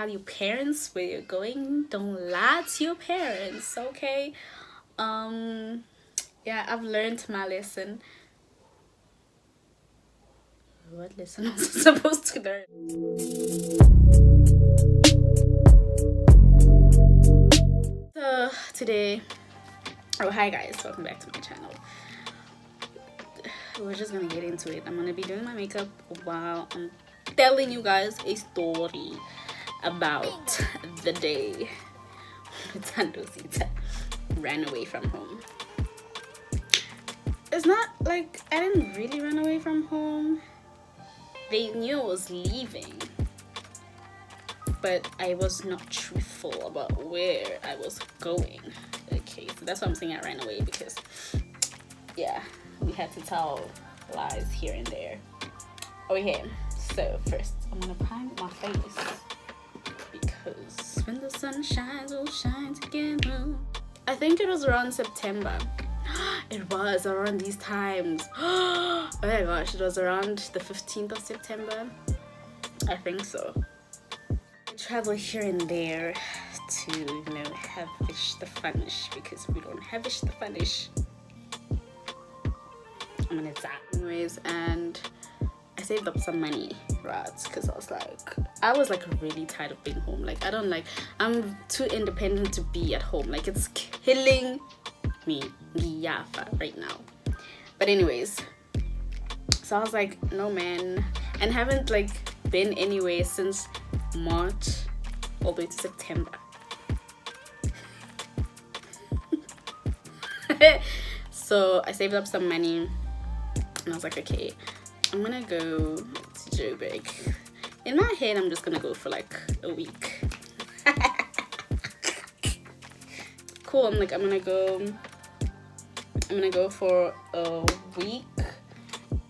Tell your parents where you're going. Don't lie to your parents, okay? Yeah, I've learned my lesson. What lesson was I supposed to learn? So today, oh hi guys, welcome back to my channel. We're just gonna get into it. I'm gonna be doing my makeup while I'm telling you guys a story about the day Luthandozitha ran away from home. It's not like I didn't really run away from home. They knew I was leaving, but I was not truthful about where I was going. Okay, so that's why I'm saying I ran away, because yeah, we had to tell lies here and there. Okay, so first I'm gonna prime my face, because when the sun shines, we'll shine together. I think it was around September. It was around these times. Oh my gosh, it was around the 15th of September. I think so. I travel here and there to, you know, have fish the funish, because if we don't have fish the funish, I'm gonna die. Anyways, and I saved up some money, right? Because I was like really tired of being home. Like I'm too independent to be at home. Like it's killing me right now. But anyways, so I was like, no man, and haven't like been anywhere since March all the way to September. So I saved up some money and I was like, okay, I'm gonna go to Joburg. In my head, I'm just gonna go for like a week. Cool. I'm gonna go for a week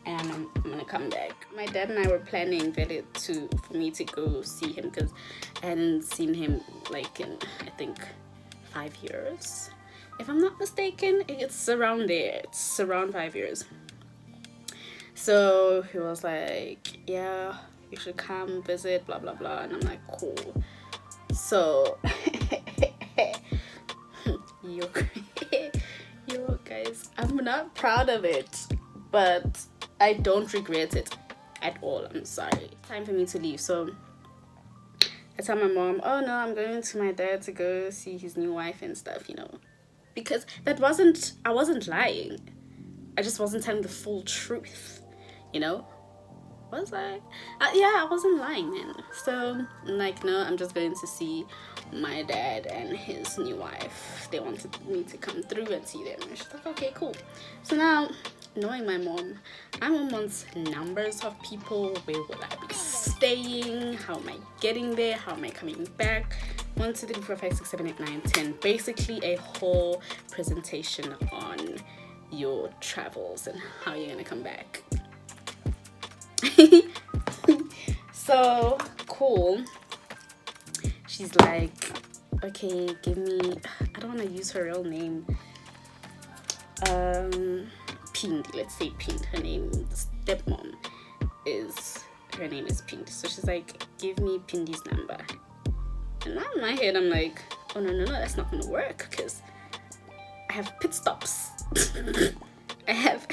and I'm gonna come back. My dad and I were planning for me to go see him, because I hadn't seen him like in, I think, 5 years. If I'm not mistaken, it's around there. It's around 5 years. So he was like, yeah, you should come visit, blah blah blah, and I'm like, cool. So yo guys, I'm not proud of it, but I don't regret it at all. I'm sorry. Time for me to leave. So I tell my mom, oh no, I'm going to my dad to go see his new wife and stuff, you know, because I wasn't lying. I just wasn't telling the full truth, you know. Was I? Yeah, I wasn't lying, man. So I'm like, no, I'm just going to see my dad and his new wife. They wanted me to come through and see them. And she's like, okay, cool. So now, knowing my mom wants numbers of people. Where will I be staying? How am I getting there? How am I coming back? 1, 2, 3, 4, 5, 6, 7, 8, 9, 10. Basically a whole presentation on your travels and how you're gonna come back. So cool. She's like, okay, give me, I don't want to use her real name, Pindi, let's say Pindi. Her name, stepmom, her name is Pindi. So she's like, give me Pindi's number. And now in my head I'm like, oh no, that's not gonna work, because I have pit stops. I have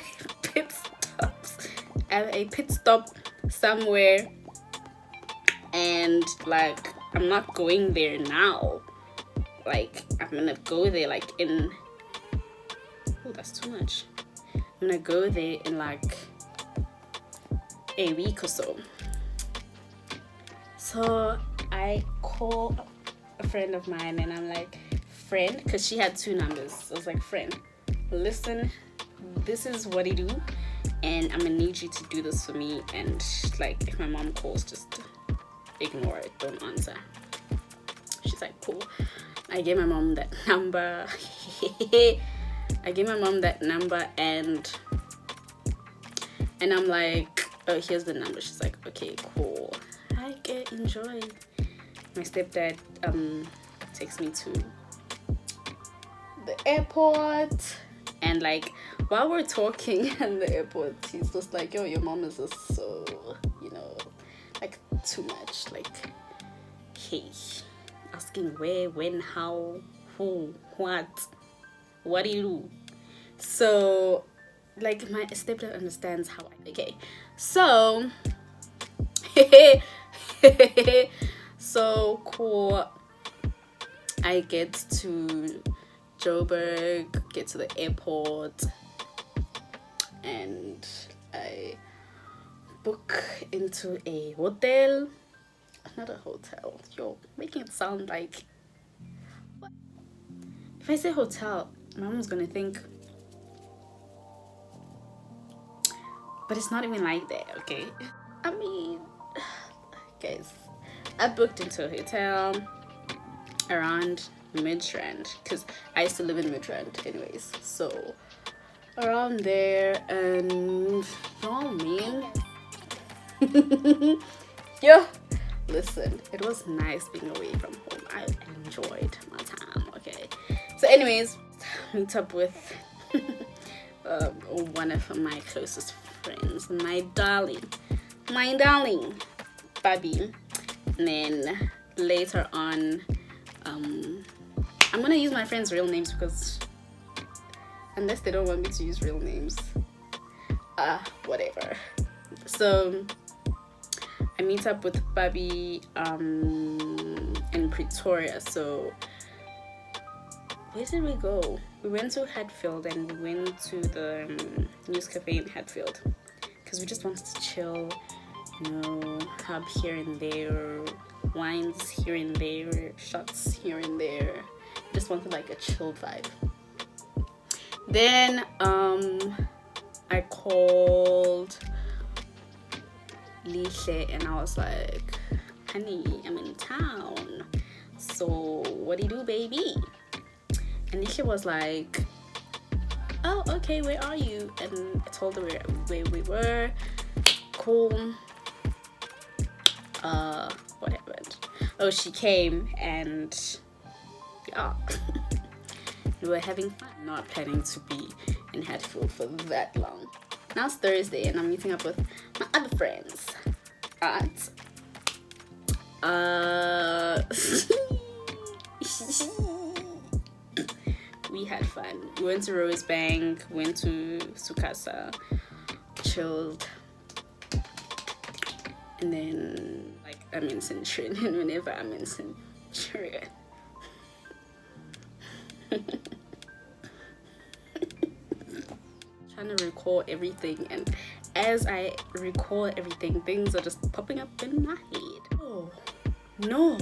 a pit stop somewhere, and like I'm not going there now. Like I'm gonna go there like in, oh that's too much. I'm gonna go there in like a week or so. So I call a friend of mine and I'm like, friend, because she had 2 numbers. I was like, friend, listen, this is what I do, and I'm gonna need you to do this for me, and like if my mom calls, just ignore it, don't answer. She's like, cool. I gave my mom that number. And I'm like, oh, here's the number. She's like, okay, cool. I get enjoy. My stepdad takes me to the airport, and like while we're talking at the airport, he's just like, yo, your mom is just so, you know, like too much. Like hey, asking where, when, how, who, what do you do? So like my stepdad understands how I, okay, so so cool. I get to Joburg, get to the airport, and I book into a hotel. Not a hotel, yo, making it sound like, if I say hotel, my mom's gonna think, but it's not even like that, okay? I mean, guys, I booked into a hotel around Midrand, because I used to live in Midrand anyways, so around there. And oh man, yeah, listen, it was nice being away from home. I enjoyed my time. Okay, so anyways, meet up with one of my closest friends, my darling Bobby. And then later on, I'm gonna use my friends' real names, because unless they don't want me to use real names, whatever. So I meet up with Bobby in Pretoria. So where did we go? We went to Hatfield, and we went to the news cafe in Hatfield, because we just wanted to chill, you know, hub here and there, wines here and there, shots here and there. Just wanted like a chill vibe. Then I called Lihle and I was like, honey, I'm in town, so what do you do, baby? And Lihle was like, oh, okay, where are you? And I told her where we were. Cool. What happened? Oh, she came, and yeah, we were having fun. Not planning to be in Hatfield for that long. Now it's Thursday, and I'm meeting up with my other friends at we had fun. We went to Rosebank, went to Sukasa, chilled, and then like I'm in Centurion, and whenever I'm in Centurion, trying to recall everything, and as I recall everything, things are just popping up in my head. Oh no,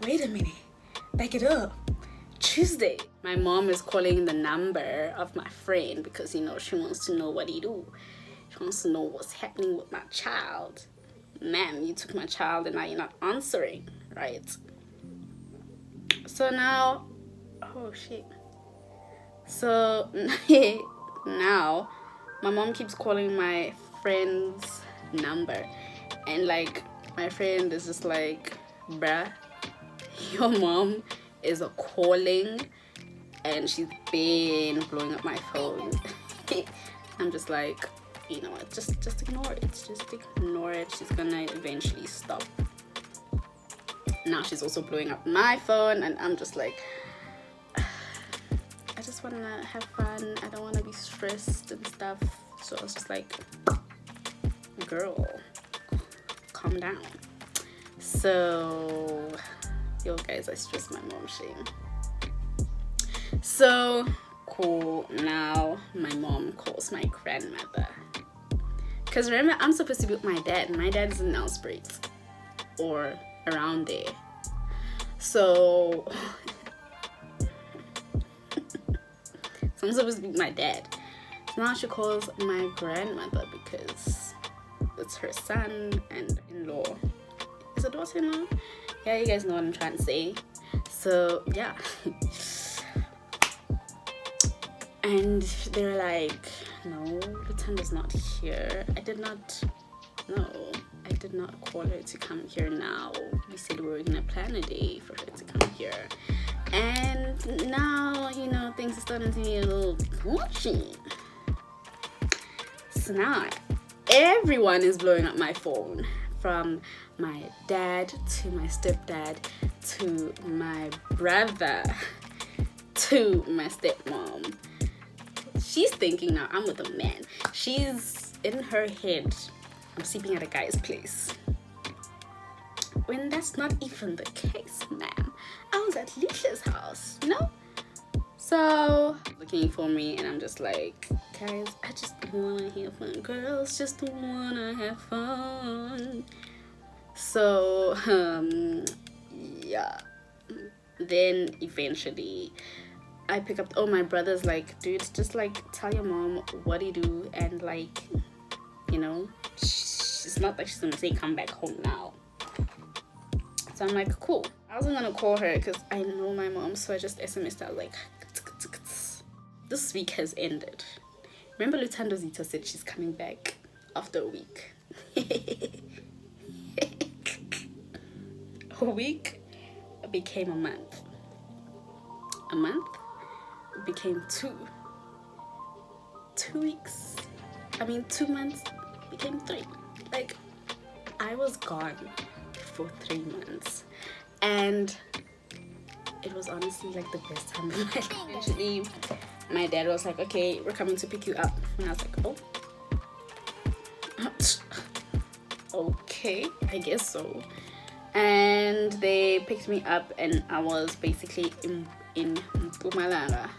wait a minute, back it up. Tuesday, my mom is calling the number of my friend, because you know she wants to know what he do. She wants to know what's happening with my child. Ma'am, you took my child and now you're not answering, right? So now, oh shit. So now my mom keeps calling my friend's number, and like my friend is just like, bruh, your mom is a calling and she's been blowing up my phone. I'm just like, you know what, just ignore it. Just ignore it. She's gonna eventually stop. Now she's also blowing up my phone, and I'm just like, I just wanna have fun. I don't wanna be stressed and stuff. So I was just like, girl, calm down. So yo guys, I stressed my mom shame. So cool. Now my mom calls my grandmother, because remember, I'm supposed to be with my dad. My dad is in Nelspruit or around there. So I'm supposed to be with my dad. So now she calls my grandmother, because it's her son and in-law. Is it daughter-in-law? Yeah, you guys know what I'm trying to say. So yeah. And they're like, no, Luthando's not here. I did not call her to come here now. We said we were gonna plan a day for her to come here. And now, you know, things are starting to be a little touchy. So now everyone is blowing up my phone from my dad to my stepdad to my brother to my stepmom. She's thinking now I'm with a man. She's in her head, I'm sleeping at a guy's place. When that's not even the case, ma'am. I was at Leisha's house, you know? So, looking for me, and I'm just like, guys, I just wanna have fun. Girls just wanna have fun. So, yeah. Then eventually, I pick up. Oh, my brother's like, dude, just like tell your mom what you do, and like, you know, it's not like she's gonna say come back home now. So I'm like, cool. I wasn't gonna call her because I know my mom, so I just SMS'd her like, this week has ended. Remember Luthandozitha said she's coming back after a week. A week became a month. A month became 2 weeks. 2 months became 3. Like, I was gone for 3 months, and it was honestly like the best time of my life. Eventually, my dad was like, okay, we're coming to pick you up, and I was like, oh, okay, I guess so. And they picked me up, and I was basically in Mpumalanga.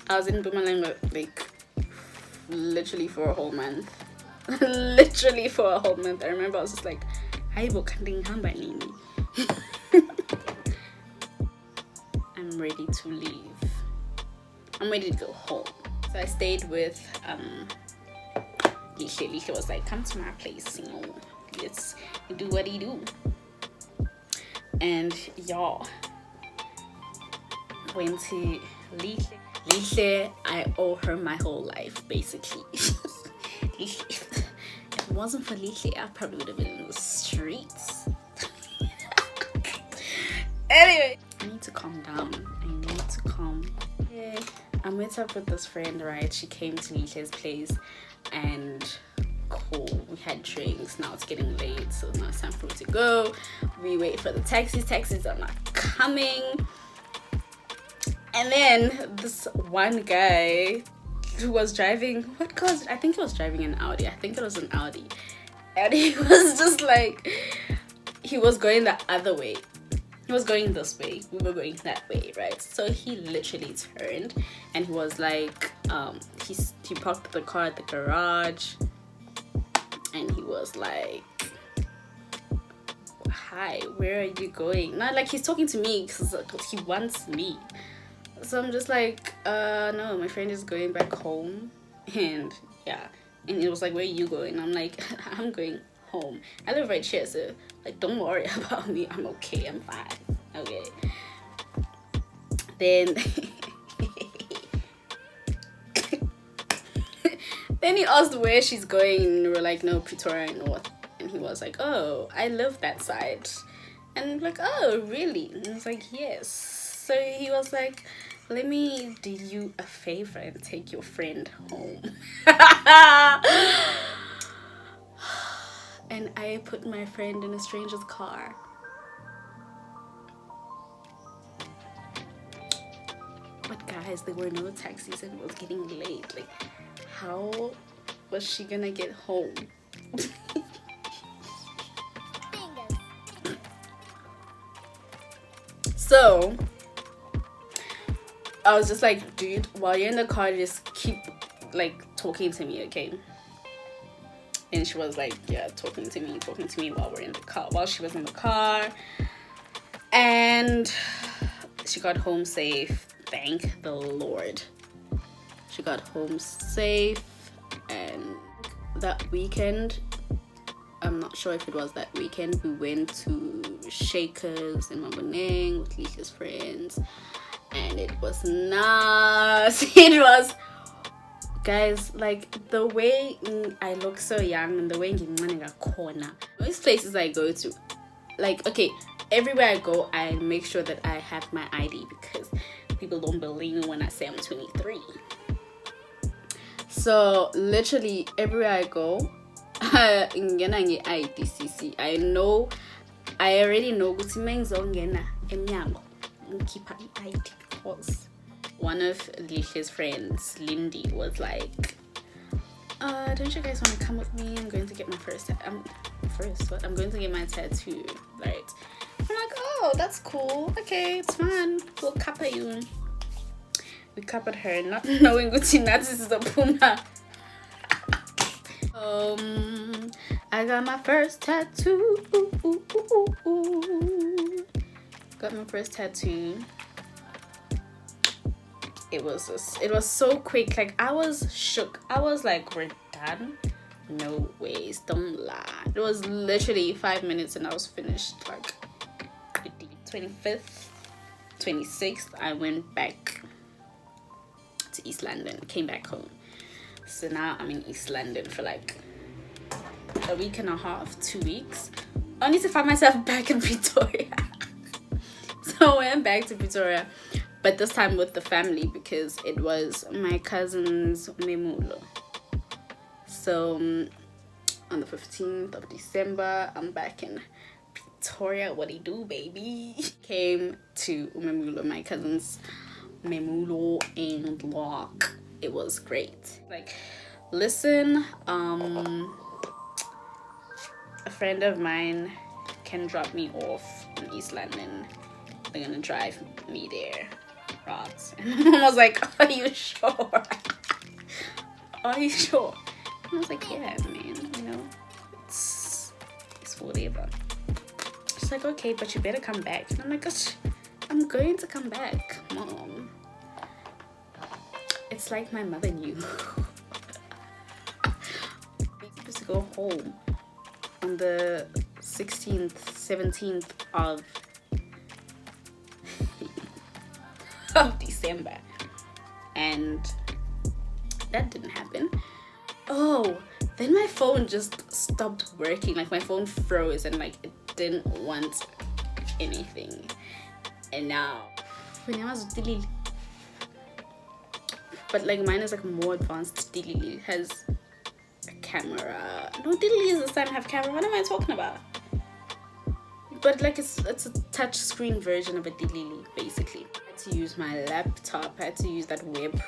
I was in Mpumalanga like literally for a whole month. Literally for a whole month. I remember I was just like, I'm ready to leave. I'm ready to go home. So I stayed with Lisha. Lisha was like, come to my place, you know, let's do what he do. And y'all went to Lisha. Lisha, I owe her my whole life, basically. If it wasn't for Lisha, I probably would have been in the streets. Anyway, I need to calm down. Yeah, I met up with this friend, right? She came to Lisha's place, and cool, we had drinks. Now it's getting late, so now it's time for me to go. We wait for the taxis. Taxis are not coming. And then this one guy who was driving, what car? I think he was driving an Audi. I think it was an Audi. And he was just like, he was going the other way. He was going this way. We were going that way, right? So he literally turned, and he was like, he parked the car at the garage, and he was like, hi, where are you going? Not like he's talking to me because he wants me. So I'm just like, no, my friend is going back home. And yeah, and it was like, where are you going? I'm like, I'm going home. I live right here, so like, don't worry about me. I'm okay, I'm fine. Okay. Then then he asked where she's going, and we were like, no, Pretoria North. And he was like, oh, I live that side. And like, oh, really? And I was like, yes. So he was like, let me do you a favor and take your friend home. And I put my friend in a stranger's car. But guys, there were no taxis and it was getting late. Like, how was she gonna get home? So I was just like, dude, while you're in the car, just keep like talking to me, okay? And she was like, yeah, talking to me while we're in the car, while she was in the car. And she got home safe, thank the Lord. She got home safe. And that weekend, I'm not sure if it was that weekend, we went to Shakers in Maboneng with Lisa's friends, and it was nice. It was, guys, like the way I look so young and the way most places I go to, like, okay, everywhere I go I make sure that I have my ID because people don't believe me when I say I'm 23. So literally everywhere I go, ngena nge-IDCC. I already know ukuthi mengizongena emnyango ngikhipha i-ID because one of Lisha's friends, Lindy, was like, don't you guys want to come with me? I'm going to get my I'm going to get my tattoo, right? I'm like, oh, that's cool. Okay, it's fun. We'll kappa you. We kappaed her, not knowing ukuthi nathi is the puma. I got my first tattoo. Got my first tattoo. It was so quick. Like, I was shook. I was like, we're done? No ways, don't lie. It was literally 5 minutes and I was finished. Like, 25th, 26th, I went back to East London, came back home. So now I'm in East London for like a week and a half, 2 weeks, only to find myself back in Pretoria. So I went back to Pretoria, but this time with the family because it was my cousin's memulo. So on the 15th of December, I'm back in Pretoria. What do you do, baby? Came to memulo, my cousin's memulo, and lock. It was great. Like, listen, a friend of mine can drop me off in East London. They're gonna drive me there, right? And I was like, are you sure? Are you sure? And I was like, yeah, man, you know, it's whatever. She's like, okay, but you better come back. And I'm like, gosh, I'm going to come back, Mom. It's like my mother knew. We supposed to go home on the 16th, 17th of December, and that didn't happen. Oh, then my phone just stopped working. Like, my phone froze and like it didn't want anything. And now when I was dali, but like mine is like more advanced. Dali has a camera. No, dali this time have camera. What am I talking about? But like it's a touch screen version of a dali basically. I had to use my laptop. I had to use that web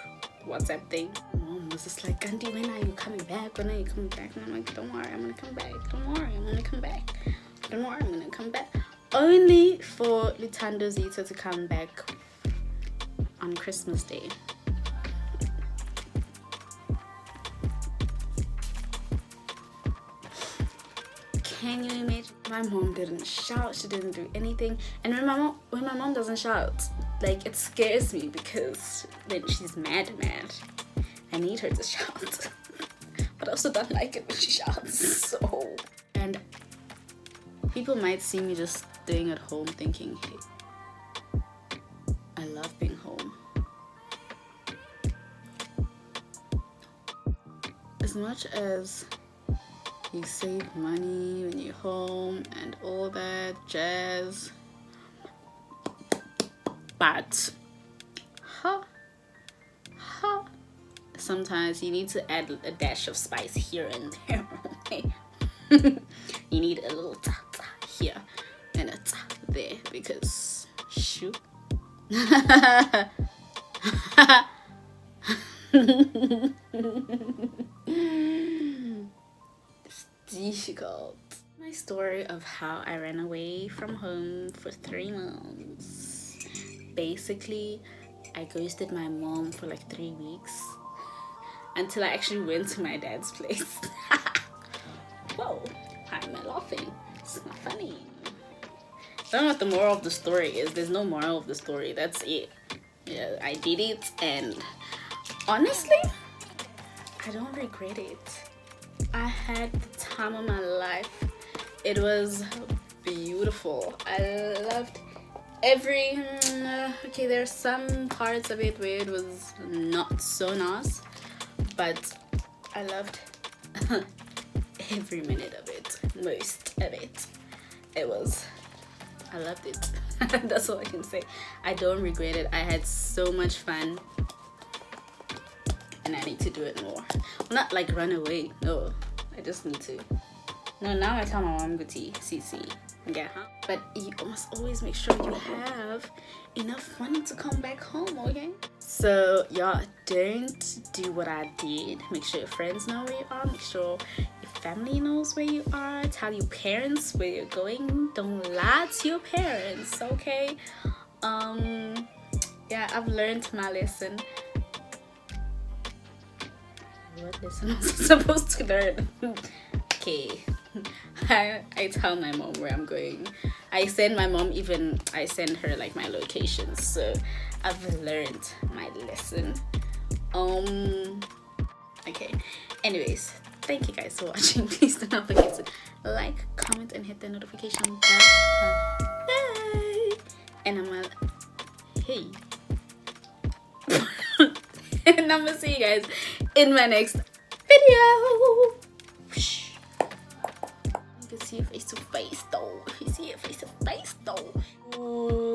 WhatsApp thing. Mom was just like, Auntie, when are you coming back? When are you coming back? And I'm like, don't worry, I'm gonna come back. Don't worry, I'm gonna come back. Don't worry, I'm gonna come back. Only for Luthandozitha to come back on Christmas Day. Can you imagine? My mom didn't shout. She didn't do anything. And when my mom doesn't shout, like, it scares me because when she's mad, I need her to shout. But I also don't like it when she shouts. So, and people might see me just staying at home thinking, hey, I love being home. As much as you save money when you're home and all that jazz, but sometimes you need to add a dash of spice here and there. Okay? You need a little ta-ta here and a ta there because shoot. It's difficult. My story of how I ran away from home for 3 months. Basically, I ghosted my mom for like 3 weeks until I actually went to my dad's place. Whoa, why am I laughing? It's not funny. I don't know what the moral of the story is. There's no moral of the story. That's it. Yeah, I did it, and honestly, I don't regret it. I had the time of my life. It was beautiful. I loved every okay, there's some parts of it where it was not so nice, but I loved every minute of it, most of it. I loved it. That's all I can say. I don't regret it. I had so much fun, and I need to do it more. Not like run away, no, I just need to. No, now I tell my mom, Guti, CC, yeah, huh? But you must always make sure you have enough money to come back home, okay? So y'all, don't do what I did. Make sure your friends know where you are. Make sure your family knows where you are. Tell your parents where you're going. Don't lie to your parents, okay? Yeah, I've learned my lesson. What lesson was I supposed to learn? Okay. I tell my mom where I'm going. I send her like my locations. So I've learned my lesson. Okay. Anyways, thank you guys for watching. Please do not forget to like, comment, and hit the notification bell. Bye. And hey. And I'm gonna see you guys in my next video. You can see it face to face though. You see it face to face though. Ooh.